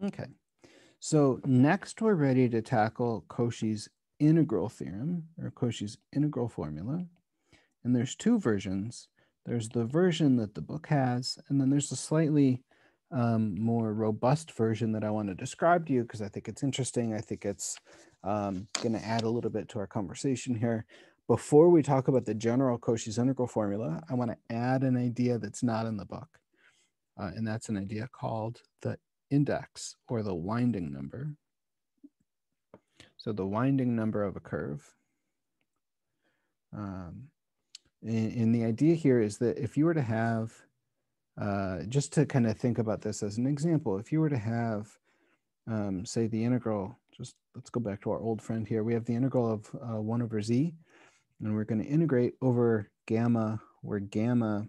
Okay, so next we're ready to tackle Cauchy's integral theorem, or Cauchy's integral formula. And there's two versions. There's the version that the book has, and then there's a slightly more robust version that I want to describe to you because I think it's interesting. I think it's going to add a little bit to our conversation here. Before we talk about the general Cauchy's integral formula, I want to add an idea that's not in the book. And that's an idea called the index, or the winding number. So the winding number of a curve. And the idea here is that if you were to have, just to kind of think about this as an example, if you were to have, say, the integral, just let's go back to our old friend here. We have the integral of 1 over z, and we're going to integrate over gamma, where gamma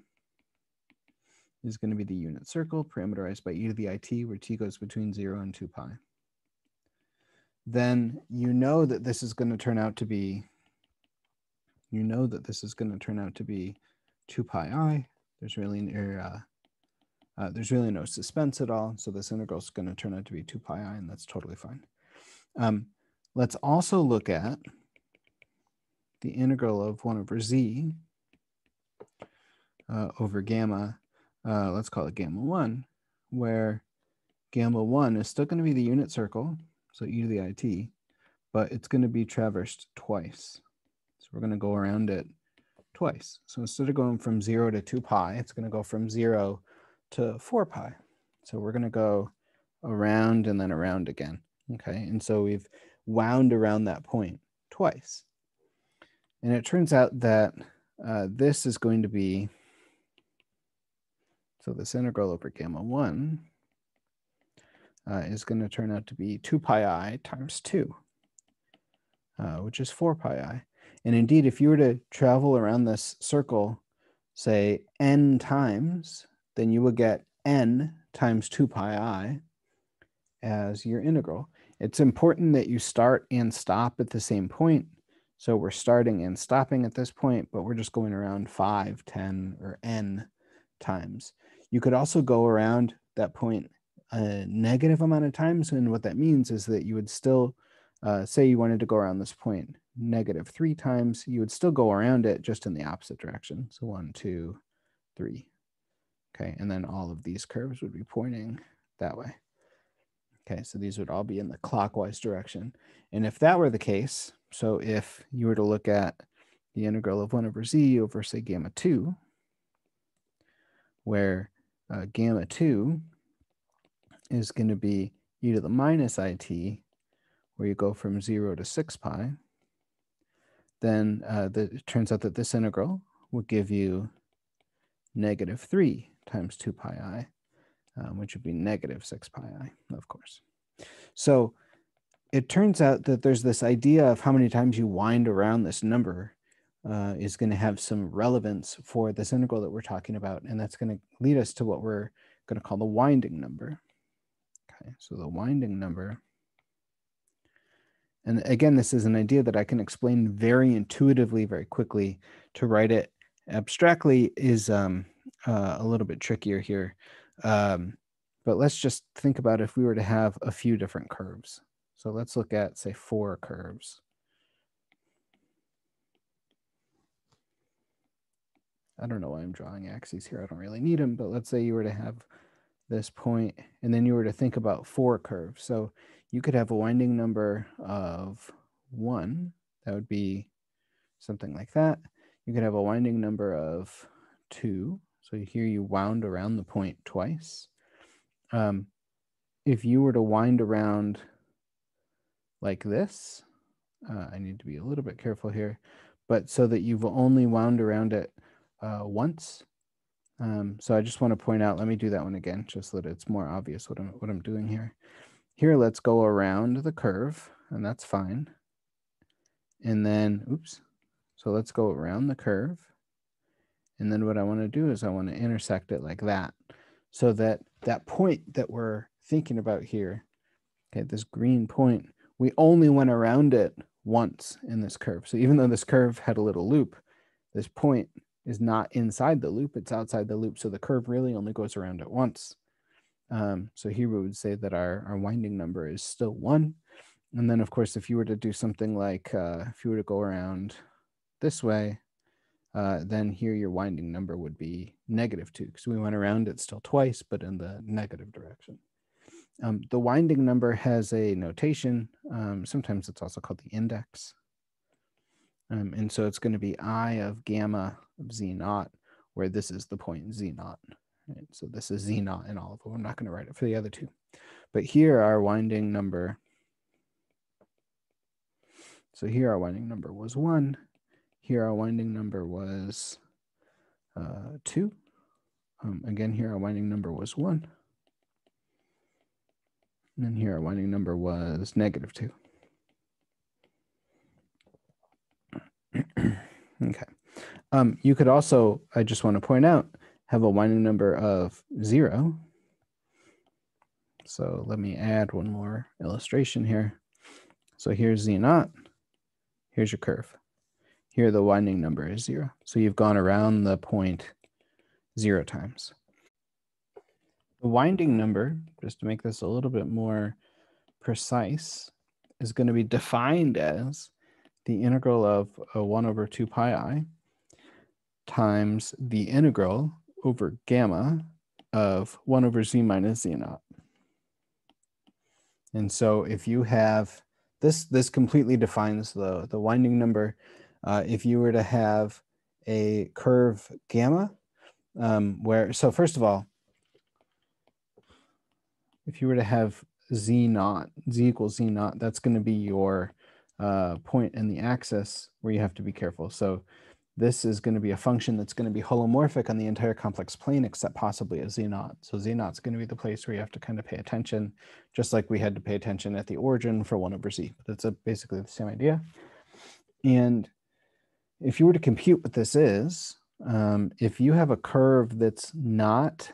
is going to be the unit circle parameterized by e to the it, where t goes between 0 and 2 pi. Then you know that this is going to turn out to be, 2 pi I. There's really no suspense at all. So this integral is going to turn out to be 2 pi I, and that's totally fine. Let's also look at the integral of 1 over z over gamma. Let's call it gamma 1, where gamma 1 is still going to be the unit circle, so e to the it, but it's going to be traversed twice. So we're going to go around it twice. So instead of going from 0 to 2 pi, it's going to go from 0 to 4 pi. So we're going to go around and then around again. Okay, and so we've wound around that point twice. And it turns out that this is going to be, so this integral over gamma 1 is going to turn out to be 2 pi I times 2, which is 4 pi I. And indeed, if you were to travel around this circle, say, n times, then you would get n times 2 pi I as your integral. It's important that you start and stop at the same point. So we're starting and stopping at this point, but we're just going around 5, 10, or n times. You could also go around that point a negative amount of times, and what that means is that you would still, say you wanted to go around this point -3 times, you would still go around it just in the opposite direction. So 1, 2, 3. Okay, and then all of these curves would be pointing that way. Okay, so these would all be in the clockwise direction. And if that were the case, so if you were to look at the integral of 1 over z over, say, gamma 2, where gamma 2 is going to be e to the minus it, where you go from 0 to 6 pi, then it turns out that this integral will give you -3 times 2 pi I, which would be -6 pi I, of course. So it turns out that there's this idea of how many times you wind around this number is going to have some relevance for this integral that we're talking about, and that's going to lead us to what we're going to call the winding number. Okay, so the winding number, and again, this is an idea that I can explain very intuitively, very quickly. To write it abstractly is a little bit trickier here. But let's just think about if we were to have a few different curves. So let's look at, say, 4 curves. I don't know why I'm drawing axes here. I don't really need them, but let's say you were to have this point, and then you were to think about 4 curves. So you could have a winding number of 1. That would be something like that. You could have a winding number of 2. So here you wound around the point twice. If you were to wind around like this, I need to be a little bit careful here, but so that you've only wound around it once. So I just want to point out, let me do that one again, just so that it's more obvious what I'm doing here. Here, let's go around the curve, and that's fine. And then, oops, so let's go around the curve. And then what I want to do is I want to intersect it like that, so that that point that we're thinking about here, okay, this green point, we only went around it once in this curve. So even though this curve had a little loop, this point is not inside the loop, it's outside the loop. So the curve really only goes around it once. So here we would say that our winding number is still 1. And then, of course, if you were to do something like, if you were to go around this way, then here your winding number would be -2, because we went around it still twice, but in the negative direction. The winding number has a notation. Sometimes it's also called the index. And so it's going to be I of gamma of z naught, where this is the point z naught. Right? So this is z naught in all of them. I'm not going to write it for the other two. But here our winding number, so here our winding number was 1. Here our winding number was 2. Again, here our winding number was 1. And then here our winding number was -2. Okay. You could also, I just want to point out, have a winding number of 0. So let me add one more illustration here. So here's z naught. Here's your curve. Here the winding number is 0. So you've gone around the point 0 times. The winding number, just to make this a little bit more precise, is going to be defined as the integral of 1 over 2 pi I times the integral over gamma of 1 over z minus z naught. And so if you have, this completely defines the winding number. If you were to have a curve gamma, so first of all, if you were to have z naught, z equals z naught, that's going to be your point in the axis where you have to be careful. So this is going to be a function that's going to be holomorphic on the entire complex plane, except possibly at z naught. So z naught is going to be the place where you have to kind of pay attention, just like we had to pay attention at the origin for 1 over z. But it's basically the same idea. And if you were to compute what this is, if you have a curve that's not,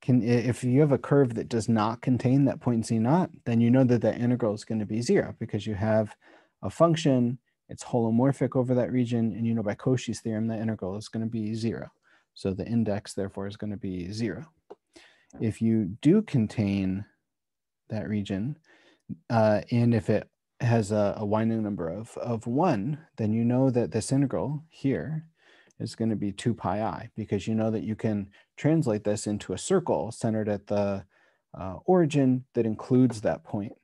if you have a curve that does not contain that point z naught, then you know that that integral is going to be 0, because you have a function, it's holomorphic over that region, and you know by Cauchy's theorem that integral is going to be 0. So the index, therefore, is going to be 0. If you do contain that region, and if it has a winding number of 1, then you know that this integral here is going to be 2 pi I, because you know that you can translate this into a circle centered at the origin that includes that point.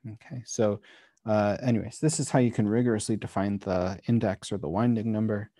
Okay, so anyways, this is how you can rigorously define the index or the winding number.